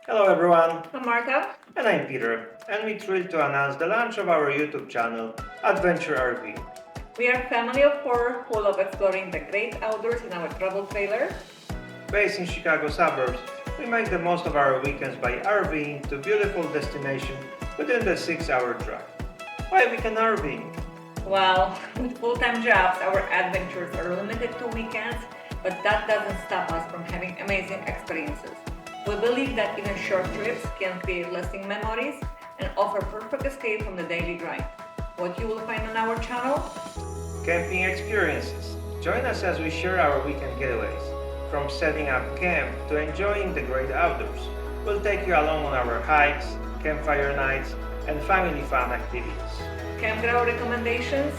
Hello everyone, I'm Marta. and I'm Peter, and we're thrilled to announce the launch of our YouTube channel, Adventure Rving. We are a family of four who love exploring the great outdoors in our travel trailer. Based in Chicago suburbs, we make the most of our weekends by RVing to beautiful destinations within the 6-hour drive. Why we can RV? Well, with full-time jobs, our adventures are limited to weekends, but that doesn't stop us from having amazing experiences. We believe that even short trips can create lasting memories and offer perfect escape from the daily grind. What you will find on our channel? Camping experiences. Join us as we share our weekend getaways. From setting up camp to enjoying the great outdoors, we'll take you along on our hikes, campfire nights, and family fun activities. Campground recommendations.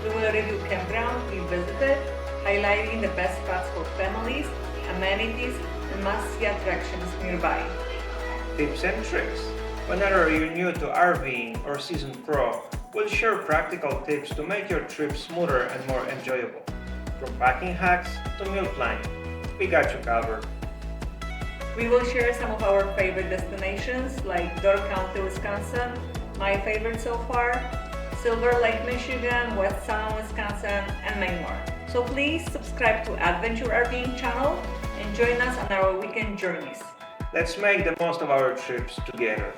We will review campground we visited, highlighting the best spots for families, amenities, and must-see attractions nearby. Tips and tricks. Whenever you're new to RVing or seasoned pro, we'll share practical tips to make your trip smoother and more enjoyable. From packing hacks to meal planning, we got you covered. We will share some of our favorite destinations like Door County, Wisconsin, my favorite so far, Silver Lake, Michigan, West Salem, Wisconsin, and many more. So please subscribe to Adventure Rving channel and join us on our weekend journeys. Let's make the most of our trips together.